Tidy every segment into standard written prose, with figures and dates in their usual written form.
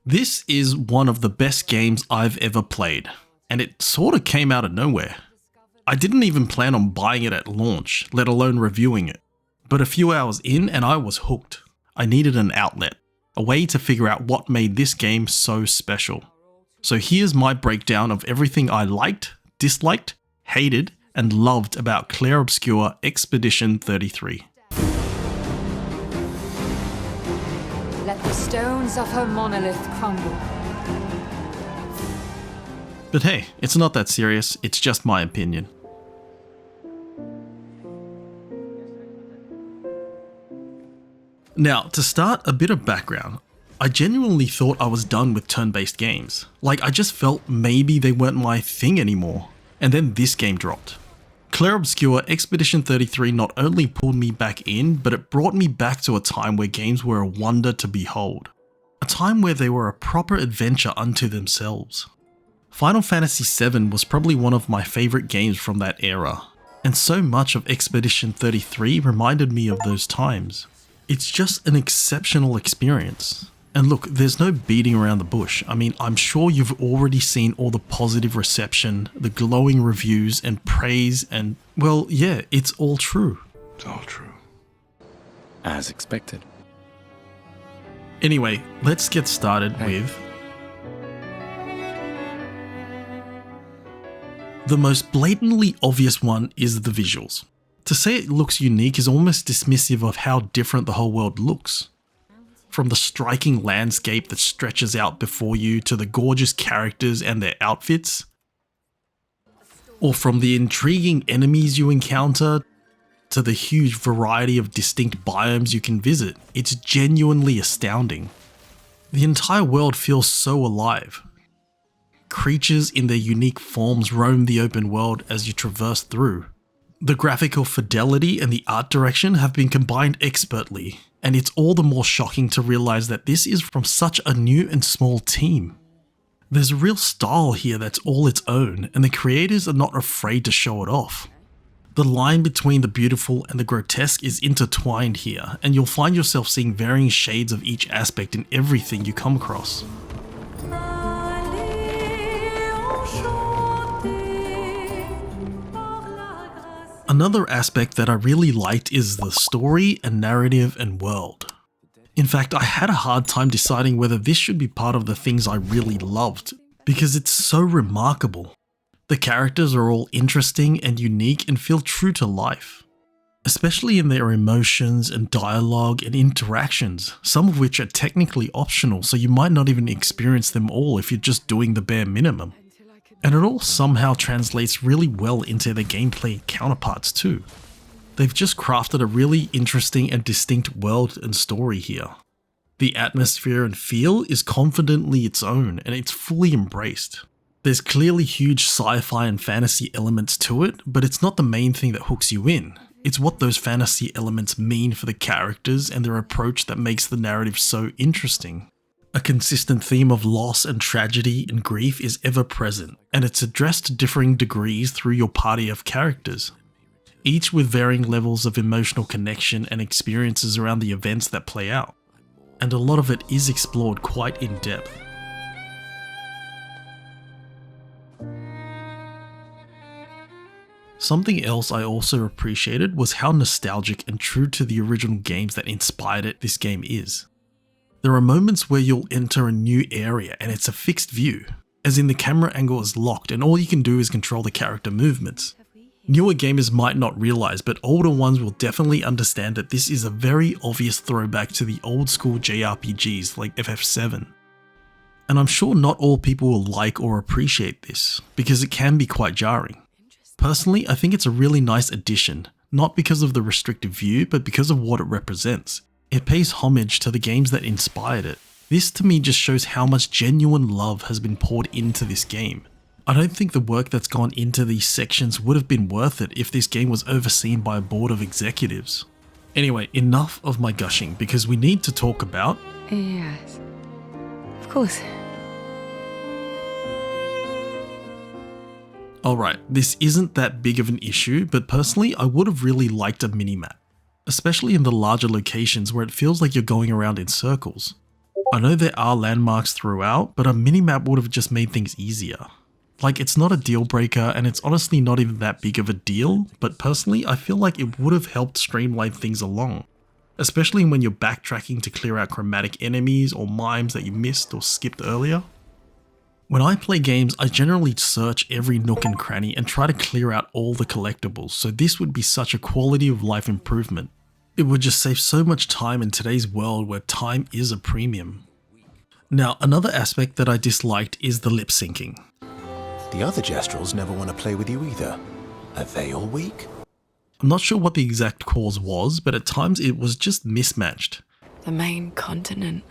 This is one of the best games I've ever played, and it sorta came out of nowhere. I didn't even plan on buying it at launch, let alone reviewing it. But a few hours in and I was hooked. I needed an outlet, a way to figure out what made this game so special. So here's my breakdown of everything I liked, disliked, hated, and loved about Clair Obscur Expedition 33. Let the stones of her monolith crumble. But hey, it's not that serious, it's just my opinion. Now, to start, a bit of background. I genuinely thought I was done with turn-based games. Like, I just felt maybe they weren't my thing anymore. And then this game dropped. Clair Obscur Expedition 33 not only pulled me back in, but it brought me back to a time where games were a wonder to behold. A time where they were a proper adventure unto themselves. Final Fantasy VII was probably one of my favourite games from that era, and so much of Expedition 33 reminded me of those times. It's just an exceptional experience. And look, there's no beating around the bush. I mean, I'm sure you've already seen all the positive reception, the glowing reviews and praise and, well, yeah, it's all true. It's all true. As expected. Anyway, let's get started with... The most blatantly obvious one is the visuals. To say it looks unique is almost dismissive of how different the whole world looks. From the striking landscape that stretches out before you to the gorgeous characters and their outfits, or from the intriguing enemies you encounter to the huge variety of distinct biomes you can visit, it's genuinely astounding. The entire world feels so alive. Creatures in their unique forms roam the open world as you traverse through. The graphical fidelity and the art direction have been combined expertly, and it's all the more shocking to realize that this is from such a new and small team. There's a real style here that's all its own, and the creators are not afraid to show it off. The line between the beautiful and the grotesque is intertwined here, and you'll find yourself seeing varying shades of each aspect in everything you come across. Another aspect that I really liked is the story and narrative and world. In fact, I had a hard time deciding whether this should be part of the things I really loved, because it's so remarkable. The characters are all interesting and unique and feel true to life, especially in their emotions and dialogue and interactions, some of which are technically optional, so you might not even experience them all if you're just doing the bare minimum. And it all somehow translates really well into their gameplay counterparts too. They've just crafted a really interesting and distinct world and story here. The atmosphere and feel is confidently its own, and it's fully embraced. There's clearly huge sci-fi and fantasy elements to it, but it's not the main thing that hooks you in. It's what those fantasy elements mean for the characters and their approach that makes the narrative so interesting. A consistent theme of loss and tragedy and grief is ever present, and it's addressed to differing degrees through your party of characters, each with varying levels of emotional connection and experiences around the events that play out, and a lot of it is explored quite in depth. Something else I also appreciated was how nostalgic and true to the original games that inspired it this game is. There are moments where you'll enter a new area and it's a fixed view, as in the camera angle is locked and all you can do is control the character movements. Newer gamers might not realize, but older ones will definitely understand that this is a very obvious throwback to the old school JRPGs like FF7. And I'm sure not all people will like or appreciate this, because it can be quite jarring. Personally, I think it's a really nice addition, not because of the restrictive view, but because of what it represents. It pays homage to the games that inspired it. This to me just shows how much genuine love has been poured into this game. I don't think the work that's gone into these sections would have been worth it if this game was overseen by a board of executives. Anyway, enough of my gushing, because we need to talk about... Yes, of course. Alright, this isn't that big of an issue, but personally I would have really liked a minimap. Especially in the larger locations where it feels like you're going around in circles. I know there are landmarks throughout, but a minimap would have just made things easier. Like, it's not a deal breaker and it's honestly not even that big of a deal, but personally I feel like it would have helped streamline things along. Especially when you're backtracking to clear out chromatic enemies or mimes that you missed or skipped earlier. When I play games, I generally search every nook and cranny and try to clear out all the collectibles, so this would be such a quality of life improvement. It would just save so much time in today's world where time is a premium. Now, another aspect that I disliked is the lip syncing. The other Jestrels never want to play with you either. Are they all weak? I'm not sure what the exact cause was, but at times it was just mismatched. The main continent.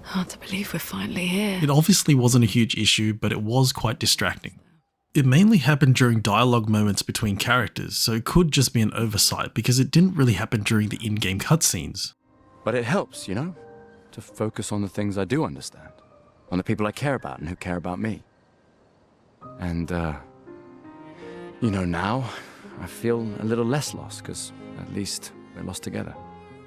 Hard to believe we're finally here. It obviously wasn't a huge issue, but it was quite distracting. It mainly happened during dialogue moments between characters, so it could just be an oversight because it didn't really happen during the in-game cutscenes. But it helps, you know, to focus on the things I do understand, on the people I care about and who care about me. And, you know, now I feel a little less lost because at least we're lost together.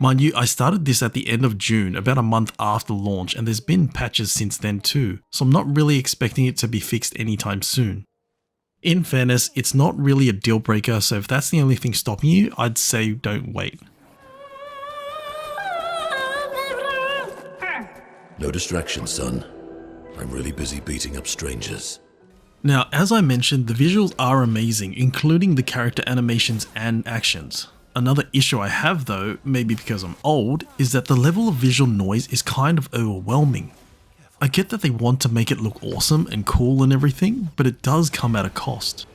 Mind you, I started this at the end of June, about a month after launch, and there's been patches since then too, so I'm not really expecting it to be fixed anytime soon. In fairness, it's not really a deal breaker, so if that's the only thing stopping you, I'd say don't wait. No distraction, son. I'm really busy beating up strangers. Now, as I mentioned, the visuals are amazing, including the character animations and actions. Another issue I have though, maybe because I'm old, is that the level of visual noise is kind of overwhelming. I get that they want to make it look awesome and cool and everything, but it does come at a cost.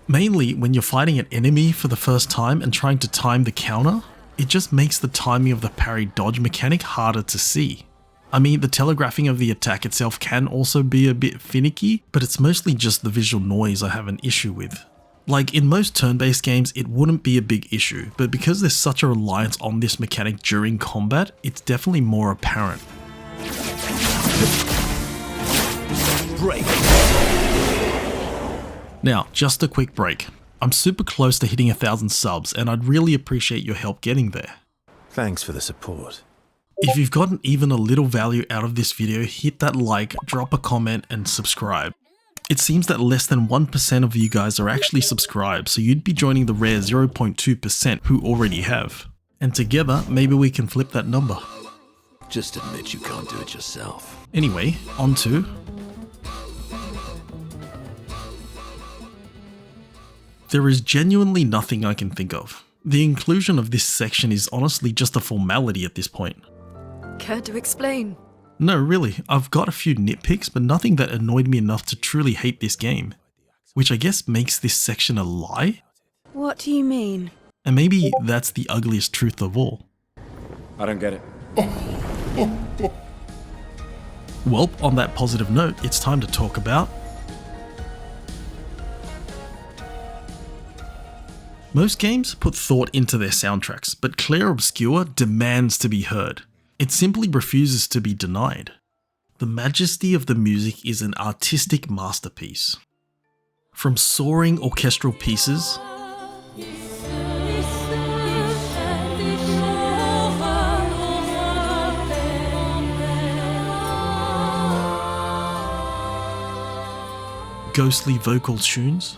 Mainly when you're fighting an enemy for the first time and trying to time the counter, it just makes the timing of the parry dodge mechanic harder to see. I mean, the telegraphing of the attack itself can also be a bit finicky, but it's mostly just the visual noise I have an issue with. Like in most turn-based games, it wouldn't be a big issue, but because there's such a reliance on this mechanic during combat, it's definitely more apparent. Break! Now, just a quick break. I'm super close to hitting 1,000 subs and I'd really appreciate your help getting there. Thanks for the support. If you've gotten even a little value out of this video, hit that like, drop a comment and subscribe. It seems that less than 1% of you guys are actually subscribed, so you'd be joining the rare 0.2% who already have. And together, maybe we can flip that number. Just admit you can't do it yourself. Anyway, on to... There is genuinely nothing I can think of. The inclusion of this section is honestly just a formality at this point. Care to explain? No, really, I've got a few nitpicks, but nothing that annoyed me enough to truly hate this game. Which I guess makes this section a lie? What do you mean? And maybe that's the ugliest truth of all. I don't get it. Well, on that positive note, it's time to talk about... Most games put thought into their soundtracks, but Clair Obscur demands to be heard. It simply refuses to be denied. The majesty of the music is an artistic masterpiece. From soaring orchestral pieces ghostly vocal tunes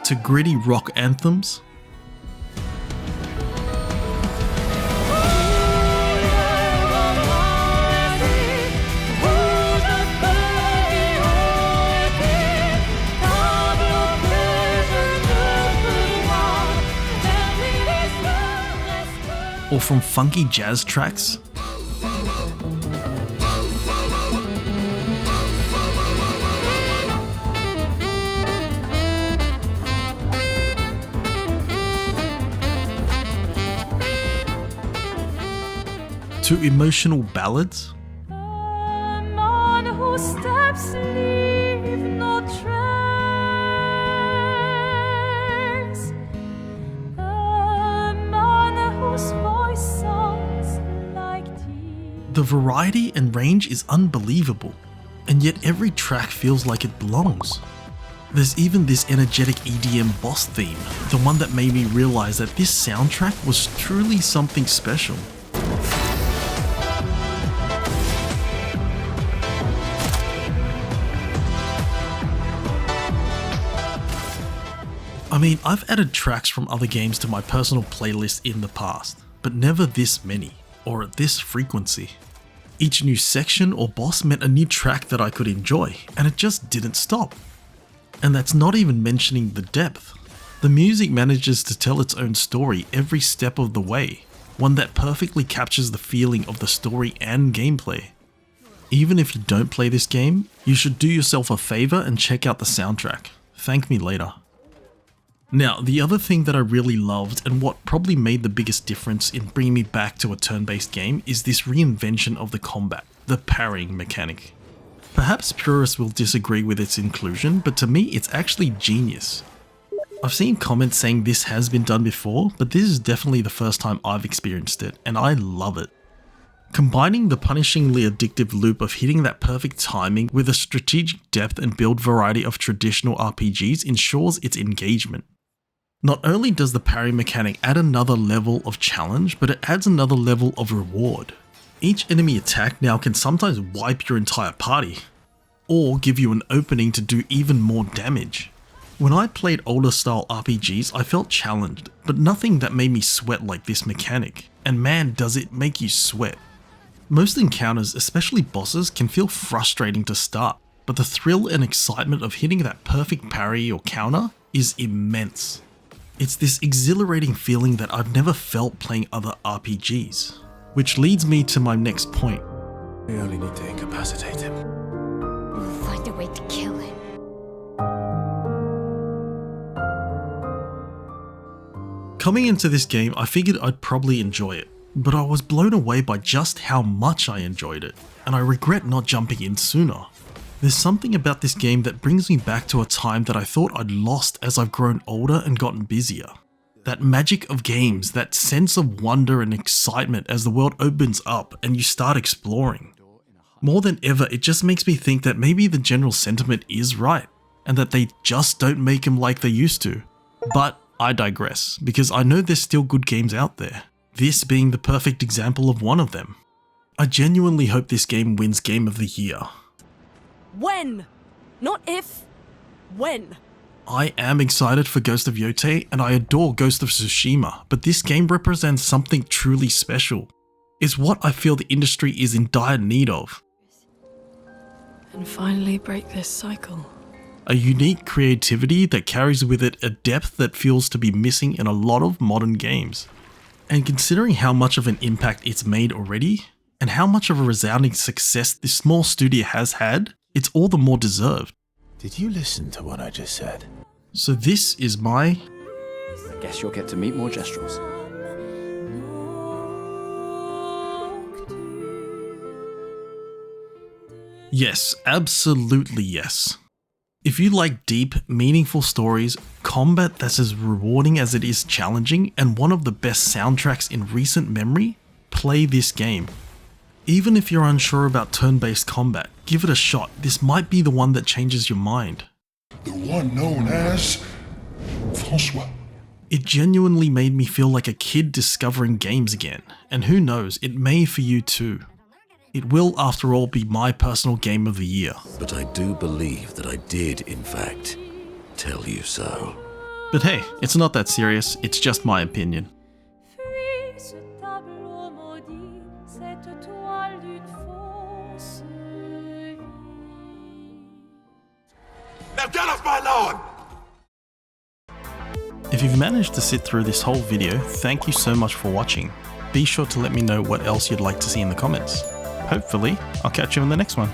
to gritty rock anthems, or from funky jazz tracks, to emotional ballads, the variety and range is unbelievable. and yet every track feels like it belongs. There's even this energetic EDM boss theme, the one that made me realize that this soundtrack was truly something special. I mean, I've added tracks from other games to my personal playlist in the past, but never this many, or at this frequency. Each new section or boss meant a new track that I could enjoy, and it just didn't stop. And that's not even mentioning the depth. The music manages to tell its own story every step of the way, one that perfectly captures the feeling of the story and gameplay. Even if you don't play this game, you should do yourself a favor and check out the soundtrack. Thank me later. Now, the other thing that I really loved and what probably made the biggest difference in bringing me back to a turn-based game is this reinvention of the combat, the parrying mechanic. Perhaps purists will disagree with its inclusion, but to me it's actually genius. I've seen comments saying this has been done before, but this is definitely the first time I've experienced it, and I love it. Combining the punishingly addictive loop of hitting that perfect timing with a strategic depth and build variety of traditional RPGs ensures its engagement. Not only does the parry mechanic add another level of challenge, but it adds another level of reward. Each enemy attack now can sometimes wipe your entire party, or give you an opening to do even more damage. When I played older style RPGs, I felt challenged, but nothing that made me sweat like this mechanic, and man does it make you sweat. Most encounters, especially bosses, can feel frustrating to start, but the thrill and excitement of hitting that perfect parry or counter is immense. It's this exhilarating feeling that I've never felt playing other RPGs. Which leads me to my next point. We only need to incapacitate him. We'll find a way to kill him. Coming into this game, I figured I'd probably enjoy it, but I was blown away by just how much I enjoyed it, and I regret not jumping in sooner. There's something about this game that brings me back to a time that I thought I'd lost as I've grown older and gotten busier. That magic of games, that sense of wonder and excitement as the world opens up and you start exploring. More than ever, it just makes me think that maybe the general sentiment is right, and that they just don't make them like they used to. But I digress, because I know there's still good games out there, this being the perfect example of one of them. I genuinely hope this game wins Game of the Year. When? Not if. When? I am excited for Ghost of Yotei and I adore Ghost of Tsushima, but this game represents something truly special. It's what I feel the industry is in dire need of. And finally break this cycle. A unique creativity that carries with it a depth that feels to be missing in a lot of modern games. And considering how much of an impact it's made already, and how much of a resounding success this small studio has had, it's all the more deserved. Did you listen to what I just said? So this is my... I guess you'll get to meet more Gestrels. Yes, absolutely yes. If you like deep, meaningful stories, combat that's as rewarding as it is challenging, and one of the best soundtracks in recent memory, play this game. Even if you're unsure about turn-based combat, give it a shot. This might be the one that changes your mind. The one known as François. It genuinely made me feel like a kid discovering games again, and who knows, it may for you too. It will, after all, be my personal Game of the Year. But I do believe that I did, in fact, tell you so. But hey, it's not that serious, it's just my opinion. Now get off my lawn! If you've managed to sit through this whole video, thank you so much for watching. Be sure to let me know what else you'd like to see in the comments. Hopefully, I'll catch you in the next one.